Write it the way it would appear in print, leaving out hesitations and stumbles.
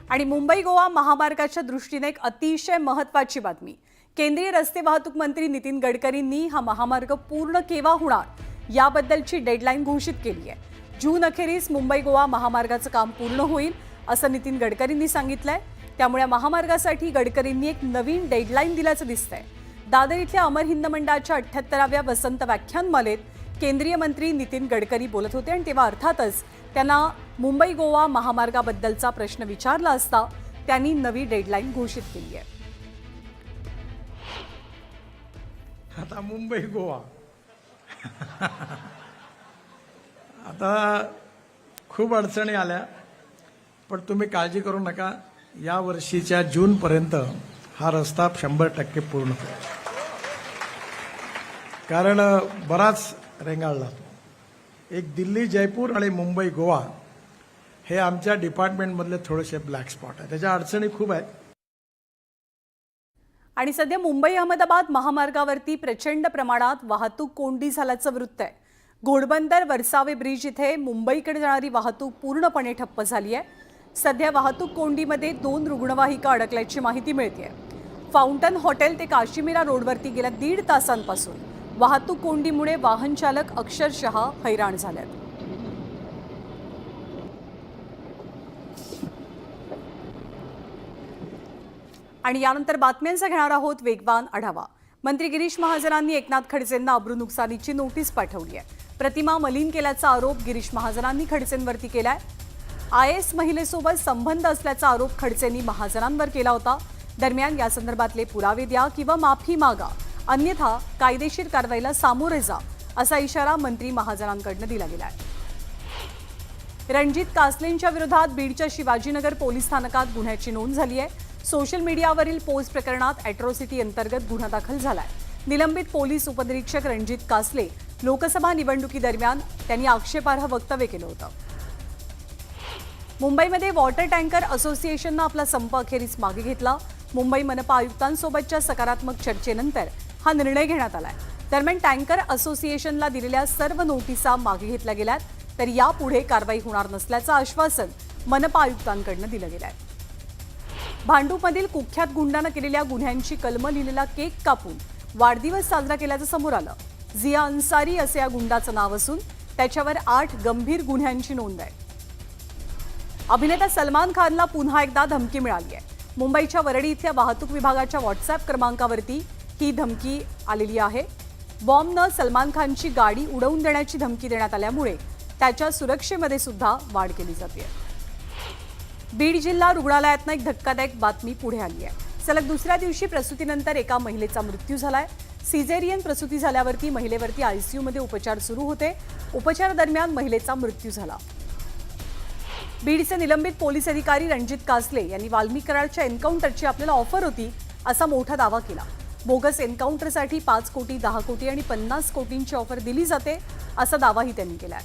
आणि मुंबई गोवा महामार्गाच्या दृष्टीने एक अतिशय महत्त्वाची बातमी। केंद्रीय रस्ते वाहतूक मंत्री नितीन गडकरींनी हा महामार्ग पूर्ण केव्हा होणार याबद्दलची डेडलाईन घोषित केली आहे। जून अखेरीस मुंबई गोवा महामार्गाचं काम पूर्ण होईल असं नितीन गडकरींनी सांगितलंय। त्यामुळे महामार्गासाठी गडकरींनी एक नवीन डेडलाईन दिल्याचं दिसतंय। दादर इथल्या अमर हिंद मंडळाच्या 78व्या वसंत व्याख्यानमालेत केंद्रीय मंत्री नितीन गडकरी बोलत होते आणि तेव्हा अर्थातच त्यांना मुंबई गोवा महामार्गाबद्दलचा प्रश्न विचारला असता त्यांनी नवी डेडलाईन घोषित केली आहे। आता मुंबई गोवा आता खूप अडचणी आल्या, पण तुम्ही काळजी करू नका। या वर्षीच्या जून पर्यंत हा रस्ता 100% पूर्ण होईल, कारण बराच रेंगाळला। एक दिल्ली जयपूर आणि मुंबई गोवा हे आमच्या डिपार्टमेंटमधले थोडेसे ब्लॅक स्पॉट आहे, त्याच्या अडचणी खूप आहेत। आणि सध्या मुंबई अहमदाबाद महामार्गावरती प्रचंड प्रमाणात वाहतूक कोंडी झाल्याचं वृत्त आहे। घोडबंदर वरसावे ब्रिज इथे मुंबईकडे जाणारी वाहतूक पूर्णपणे ठप्प झाली आहे। सध्या वाहतूक कोंडीमध्ये 2 रुग्णवाहिका अडकल्याची माहिती मिळते। फाउंटन हॉटेल ते काशीमीरा रोडवरती गेल्या 1.5 तासांपासून वाहतूक कोंडीमुळे वाहन चालक अक्षरशः हैराण झालेत। आणि यानंतर बातम्यांचा घेणार आहोत वेगवान आढावा। मंत्री गिरीश महाजनांनी एकनाथ खडसेंना अब्रू नुकसानीची नोटीस पाठवली आहे। प्रतिमा मलिन केल्याचा आरोप गिरीश महाजनांनी खडसेंवरती केलाय। IAS महिलेसोबत संबंध असल्याचा आरोप खडसेंनी महाजनांवर केला होता। दरम्यान या संदर्भातले पुरावे द्या किंवा माफी मागा, अन्यथा कायदेशीर कारवाईला सामोरे जा असा इशारा मंत्री महाजनांकडून दिला गेला आहे। रणजित कासलेंच्या विरोधात बीडच्या शिवाजीनगर पोलीस स्थानकात गुन्ह्याची नोंद झाली आहे। सोशल मीडियावरील पोस्ट प्रकरणात अॅट्रॉसिटी अंतर्गत गुन्हा दाखल झालाय। निलंबित पोलीस उपनिरीक्षक रणजित कासले लोकसभा निवडणुकीदरम्यान त्यांनी आक्षेपार्ह वक्तव्य केलं होतं। मुंबईमध्ये वॉटर टँकर असोसिएशननं आपला संप अखेरीस मागे घेतला। मुंबई मनपा आयुक्तांसोबतच्या सकारात्मक चर्चेनंतर हा निर्णय घेण्यात आलाय। दरम्यान टँकर असोसिएशनला दिलेल्या सर्व नोटिसा मागे घेतल्या गेल्यात, तर यापुढे कारवाई होणार नसल्याचं आश्वासन मनपा आयुक्तांकडून दिलं गेलं आहे। भांडूपमधील कुख्यात गुंडानं केलेल्या गुन्ह्यांची कलमं लिहिलेला केक कापून वाढदिवस साजरा केल्याचं समोर आलं। झिया अन्सारी असे या गुंडाचं नाव असून त्याच्यावर 8 गंभीर गुन्ह्यांची नोंद आहे। अभिनेता सलमान खानला पुन्हा एकदा धमकी मिळाली आहे। मुंबईच्या वरळी इथल्या वाहतूक विभागाच्या व्हॉट्सअप क्रमांकावरती ही धमकी आलेली आहे। बॉम्बनं सलमान खानची गाडी उडवून देण्याची धमकी देण्यात आल्यामुळे त्याच्या सुरक्षेमध्ये सुद्धा वाढ केली जाते। बीड जिल्हा रुग्णालयातनं एक धक्कादायक बातमी पुढे आली आहे। सलग दुसऱ्या दिवशी प्रसूतीनंतर एका महिलेचा मृत्यू झालाय। सिझेरियन प्रसूती झाल्यावरती महिलेवरती ICU मध्ये उपचार सुरू होते। उपचारादरम्यान महिलेचा मृत्यू झाला। बीडचे निलंबित पोलीस अधिकारी रणजित कासले यांनी वाल्मिक कराडच्या एन्काउंटरची आपल्याला ऑफर होती असा मोठा दावा केला। बोगस एन्काउंटरसाठी 5 कोटी, 10 कोटी आणि 50 कोटींची ऑफर दिली जाते असा दावाही त्यांनी केलाय।